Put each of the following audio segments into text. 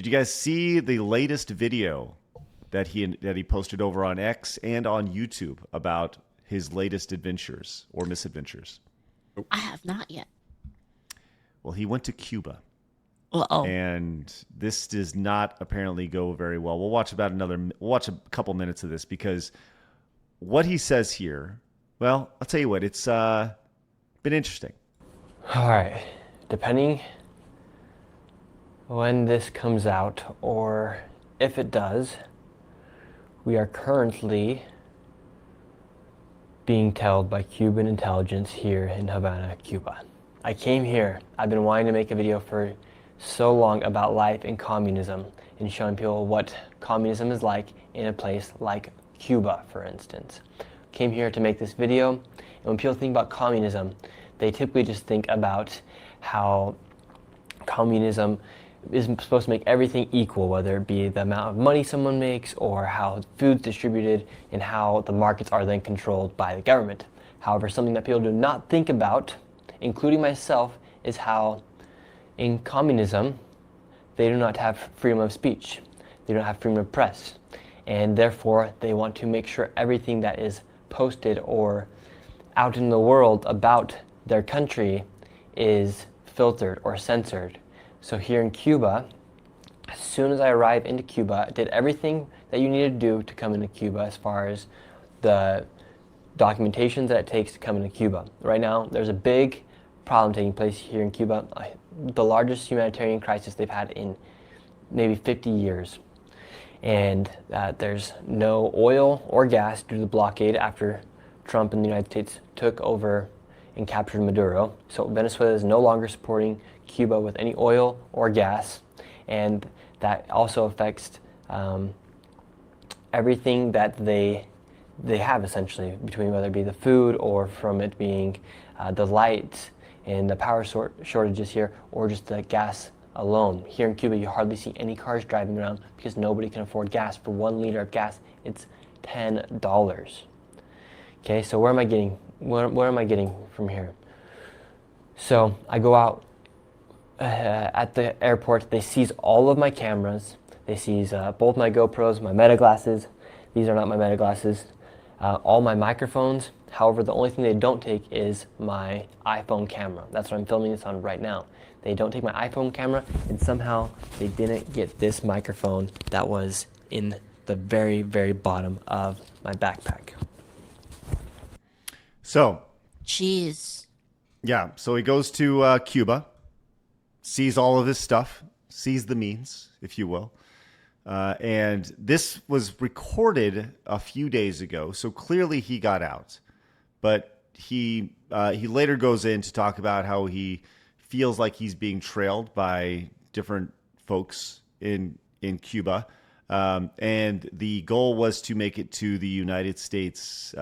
Did you guys see the latest video that he posted over on X and on YouTube about his latest adventures or misadventures? I have not yet. Well, he went to Cuba, Oh, and this does not apparently go very well. We'll watch a couple minutes of this because what he says here, well, I'll tell you what, it's been interesting. All right, depending when this comes out, or if it does, we are currently being tailed by Cuban intelligence here in Havana, Cuba. I came here, I've been wanting to make a video for so long about life in communism and showing people what communism is like in a place like Cuba, for instance. Came here to make this video, and when people think about communism, they typically just think about how communism is supposed to make everything equal, whether it be the amount of money someone makes or how food's distributed and how the markets are then controlled by the government. However, something that people do not think about, including myself, is how in communism they do not have freedom of speech. They don't have freedom of press. And therefore, they want to make sure everything that is posted or out in the world about their country is filtered or censored. So here in Cuba, as soon as I arrived into Cuba, I did everything that you need to do to come into Cuba as far as the documentation that it takes to come into Cuba. Right now, there's a big problem taking place here in Cuba, the largest humanitarian crisis they've had in maybe 50 years. And there's no oil or gas due to the blockade after Trump and the United States took over and captured Maduro. So Venezuela is no longer supporting Cuba with any oil or gas, and that also affects everything that they have essentially, between whether it be the food or from it being the lights and the power shortages here, or just the gas alone. Here in Cuba, you hardly see any cars driving around because nobody can afford gas. For 1 liter of gas, it's $10. Okay, so where am I getting? Where am I getting from here? So I go out at the airport. They seize all of my cameras. They seize both my GoPros, my Meta glasses. These are not my Meta glasses. All my microphones. However, the only thing they don't take is my iPhone camera. That's what I'm filming this on right now. They don't take my iPhone camera, and somehow they didn't get this microphone that was in the very, very bottom of my backpack. So, jeez. yeah, so he goes to Cuba, sees all of this stuff, sees the means, if you will. And this was recorded a few days ago, so clearly he got out. But he later goes in to talk about how he feels like he's being trailed by different folks in Cuba. And the goal was to make it to the United States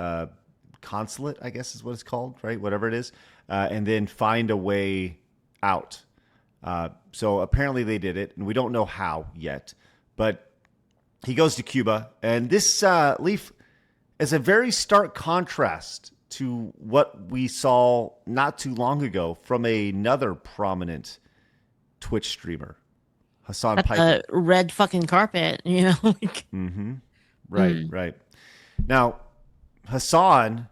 consulate, I guess is what it's called, right? Whatever it is. And then find a way out. So apparently they did it, and we don't know how yet. But he goes to Cuba, and this Leaf is a very stark contrast to what we saw not too long ago from another prominent Twitch streamer, Hasan Got Piker. the red fucking carpet, you know? Like, Right, right. Now, Hasan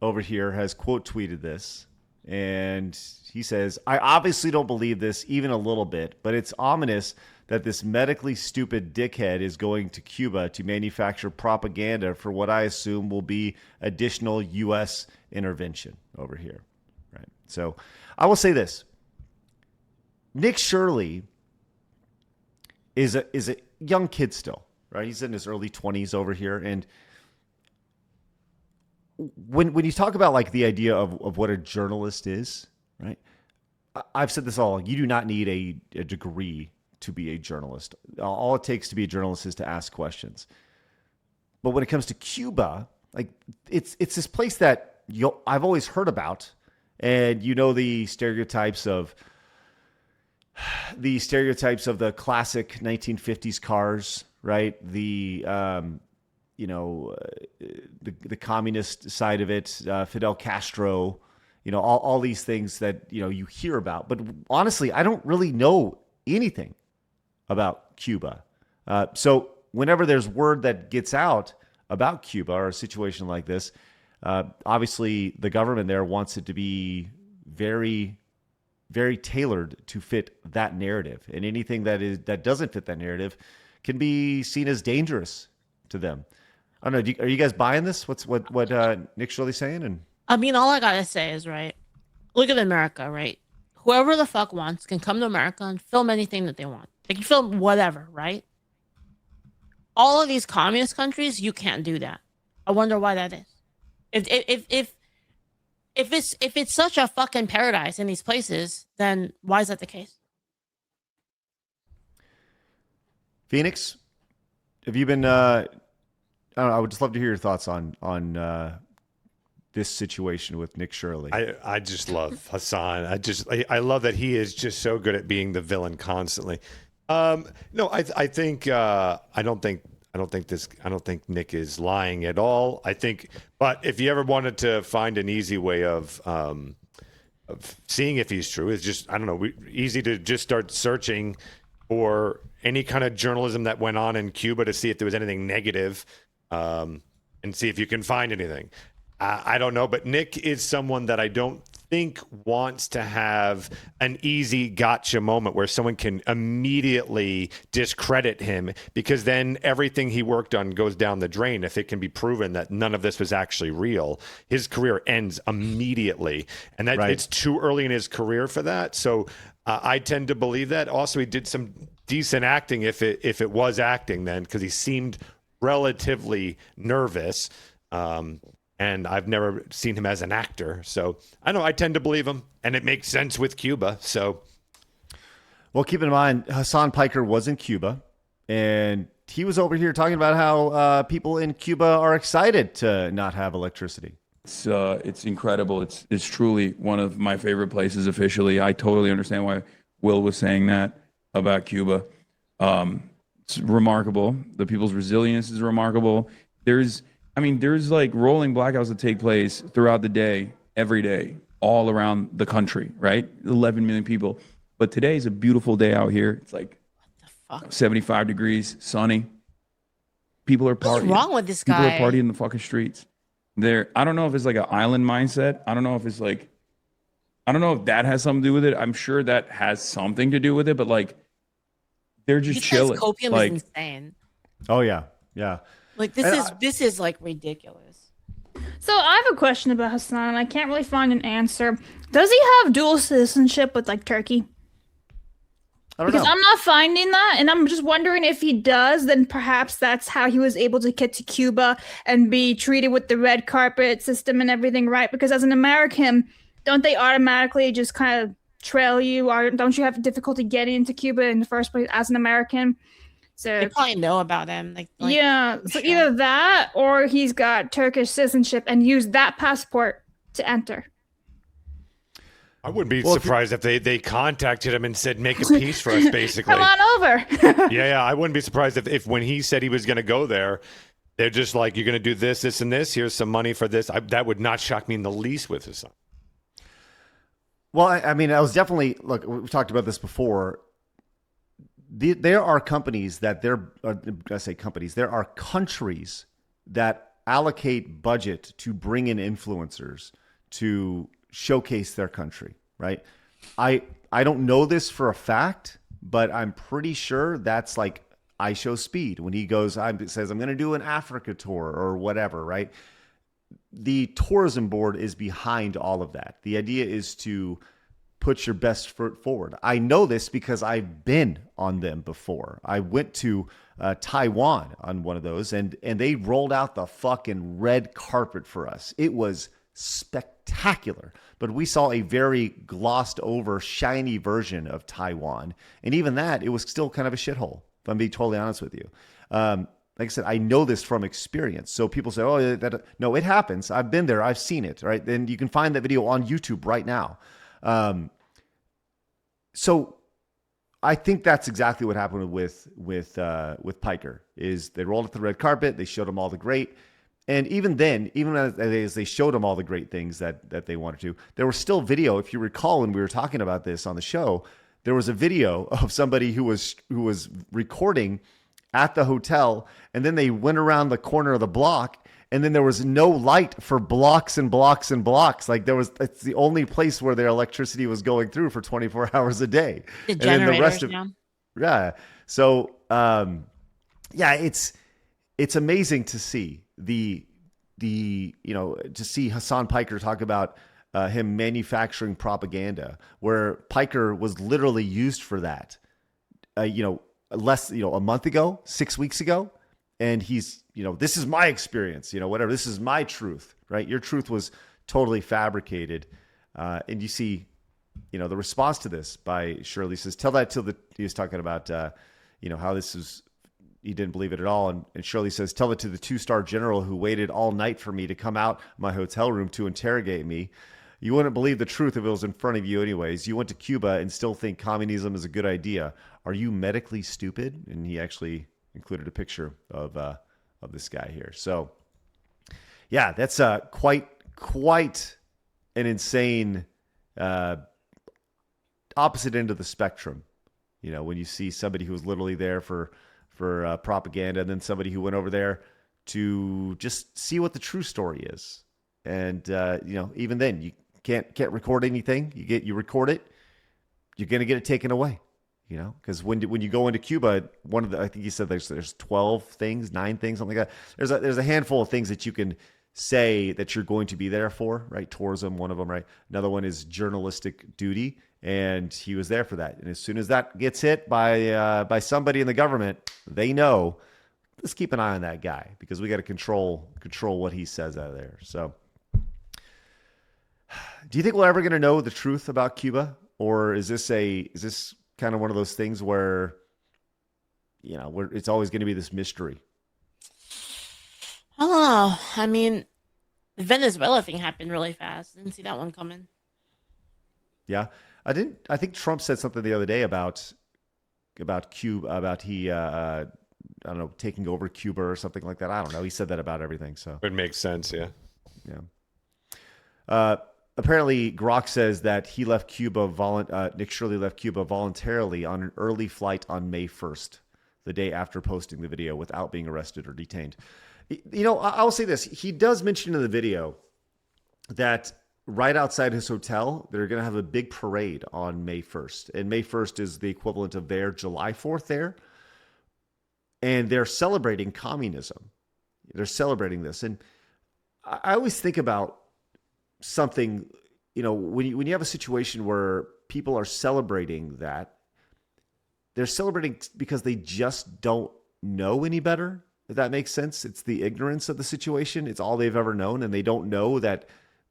over here has quote tweeted this, and he says, "I obviously don't believe this even a little bit, but it's ominous that this medically stupid dickhead is going to Cuba to manufacture propaganda for what I assume will be additional U.S. intervention over here." Right. So I will say this. Nick Shirley is a young kid still, right? He's in his early 20s over here. And when you talk about like the idea of what a journalist is, right? I've said this all along. You do not need a degree to be a journalist. All it takes to be a journalist is to ask questions. But when it comes to Cuba, like it's this place that I've always heard about, and you know the stereotypes of the classic 1950s cars, right? The communist side of it, Fidel Castro, all these things that you hear about. But honestly, I don't really know anything about Cuba. So whenever there's word that gets out about Cuba or a situation like this, obviously the government there wants it to be very, very tailored to fit that narrative, and anything that doesn't fit that narrative can be seen as dangerous to them. I don't know. Are you guys buying this? What Nick Shirley's saying? And I mean, all I gotta say is, right, look at America, right? Whoever the fuck wants can come to America and film anything that they want. They can film whatever, right? All of these communist countries, you can't do that. I wonder why that is. If it's such a fucking paradise in these places, then why is that the case? Phoenix, have you been? I don't know. I would just love to hear your thoughts on this situation with Nick Shirley. I just love Hasan. I love that he is just so good at being the villain constantly. No, I think I don't think Nick is lying at all. But if you ever wanted to find an easy way of seeing if he's true, it's just, I don't know, easy to just start searching for any kind of journalism that went on in Cuba to see if there was anything negative, and see if you can find anything. I don't know, but Nick is someone that I don't think wants to have an easy gotcha moment where someone can immediately discredit him, because then everything he worked on goes down the drain. If it can be proven that none of this was actually real, his career ends immediately, and that it's too early in his career for that. So I tend to believe that. Also, he did some decent acting if it was acting then, because he seemed relatively nervous. And I've never seen him as an actor. So I know I tend to believe him, and it makes sense with Cuba. So, well, keep in mind, Hasan Piker was in Cuba, and he was over here talking about how people in Cuba are excited to not have electricity. It's incredible. It's truly one of my favorite places officially. I totally understand why Will was saying that about Cuba. It's remarkable. The people's resilience is remarkable. There's like rolling blackouts that take place throughout the day, every day, all around the country, right? 11 million people. But today is a beautiful day out here. It's like 75 degrees, sunny. People are partying. What's wrong with this guy? People are partying in the fucking streets. I don't know if it's like an island mindset. I don't know if that has something to do with it. I'm sure that has something to do with it, but like, they're just chilling. Copium like, is insane. Oh yeah. Yeah. Like this is like ridiculous. So I have a question about Hasan, and I can't really find an answer. Does he have dual citizenship with like Turkey? I don't Because know. I'm not finding that, and I'm just wondering if he does, then perhaps that's how he was able to get to Cuba and be treated with the red carpet system and everything, right? Because as an American, don't they automatically just kind of trail you, or don't you have difficulty getting into Cuba in the first place as an American? So They probably know about him. Like yeah, so sure. either that or he's got Turkish citizenship and used that passport to enter. I wouldn't be surprised if they contacted him and said, make a piece for us, basically. Come on over. Yeah, I wouldn't be surprised if when he said he was going to go there, they're just like, you're going to do this, this, and this. Here's some money for this. That would not shock me in the least with his son. Well, I mean, I was definitely, look, we've talked about this before. There are companies that there are countries that allocate budget to bring in influencers to showcase their country, right? I don't know this for a fact, but I'm pretty sure that's like I Show Speed when he goes, says, I'm going to do an Africa tour or whatever, right? The tourism board is behind all of that. The idea is to put your best foot forward. I know this because I've been on them before. I went to Taiwan on one of those, and they rolled out the fucking red carpet for us. It was spectacular, but we saw a very glossed over, shiny version of Taiwan, and even that, it was still kind of a shithole, if I'm being totally honest with you. Like I said, I know this from experience. So people say, oh, no, it happens. I've been there. I've seen it, right? And you can find that video on YouTube right now. So I think that's exactly what happened with Piker. Is they rolled out the red carpet, they showed him all the great, and even then, even as they showed him all the great things that they wanted to, there was still video. If you recall, when we were talking about this on the show, there was a video of somebody who was recording at the hotel, and then they went around the corner of the block, and then there was no light for blocks and blocks and blocks. Like it's the only place where their electricity was going through for 24 hours a day. The And then generators, the rest of yeah. So it's amazing to see to see Hasan Piker talk about him manufacturing propaganda, where Piker was literally used for that, a month ago, 6 weeks ago. And he's, this is my experience, whatever. This is my truth, right? Your truth was totally fabricated. And you see, the response to this by Shirley says, tell that he was talking about, how this is, he didn't believe it at all. And Shirley says, tell it to the 2-star general who waited all night for me to come out of my hotel room to interrogate me. You wouldn't believe the truth if it was in front of you anyways. You went to Cuba and still think communism is a good idea. Are you medically stupid? And he actually included a picture of this guy here. So yeah, that's quite an insane opposite end of the spectrum. When you see somebody who was literally there for propaganda, and then somebody who went over there to just see what the true story is. And even then, you can't record anything. You record it, you're gonna get it taken away. Because when you go into Cuba, I think he said there's 12 things, 9 things, something like that. There's a handful of things that you can say that you're going to be there for, right? Tourism, one of them, right? Another one is journalistic duty, and he was there for that. And as soon as that gets hit by somebody in the government, they know, let's keep an eye on that guy, because we got to control what he says out of there. So, do you think we're ever going to know the truth about Cuba, or is this kind of one of those things where it's always going to be this mystery? I don't know. I mean, the Venezuela thing happened really fast. Didn't see that one coming. Yeah, I didn't. I think Trump said something the other day about Cuba, about he I don't know, taking over Cuba or something like that. I don't know. He said that about everything. So It makes sense. Yeah. Apparently, Grok says that he left Cuba. Nick Shirley left Cuba voluntarily on an early flight on May 1st, the day after posting the video, without being arrested or detained. I'll say this. He does mention in the video that right outside his hotel, they're going to have a big parade on May 1st. And May 1st is the equivalent of their July 4th there. And they're celebrating communism. They're celebrating this. And I always think about something, when you have a situation where people are celebrating that, they're celebrating because they just don't know any better. If that makes sense. It's the ignorance of the situation. It's all they've ever known. And they don't know that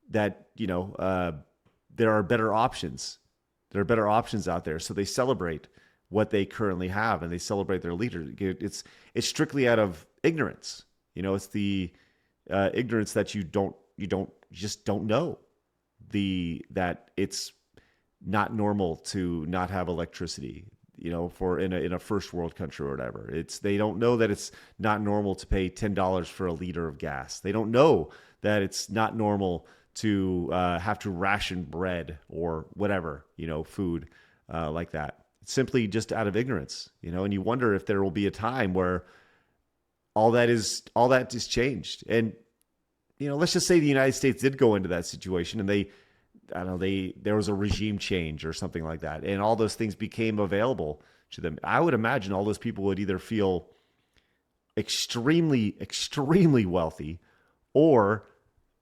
there are better options. There are better options out there. So they celebrate what they currently have, and they celebrate their leader. It's strictly out of ignorance. It's the ignorance that you just don't know that it's not normal to not have electricity, for in a first world country or whatever. They don't know that it's not normal to pay $10 for a liter of gas. They don't know that it's not normal to have to ration bread or whatever, food like that. It's simply just out of ignorance, and you wonder if there will be a time where all that is changed. And let's just say the United States did go into that situation, and there was a regime change or something like that, and all those things became available to them. I would imagine all those people would either feel extremely, extremely wealthy, or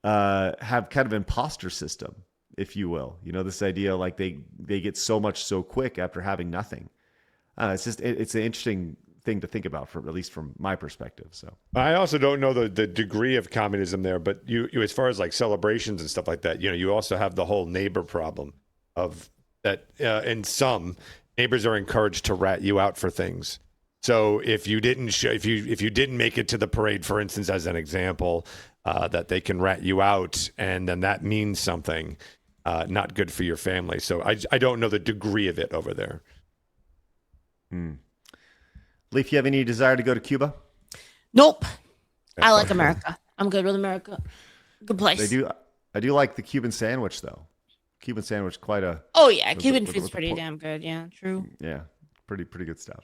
have kind of imposter system, if you will. This idea like they get so much so quick after having nothing. It's an interesting thing to think about, at least from my perspective. So I also don't know the degree of communism there, but you as far as like celebrations and stuff like that, you also have the whole neighbor problem of that. In some neighbors are encouraged to rat you out for things. So if you didn't if you didn't make it to the parade, for instance, as an example, that they can rat you out, and then that means something not good for your family. So I don't know the degree of it over there. Leaf, you have any desire to go to Cuba? Nope. I like America. I'm good with America. Good place. I do like the Cuban sandwich, though. Cuban sandwich, quite a Oh yeah, with Cuban the food's pretty pork. damn good. Yeah, true. Yeah, pretty good stuff.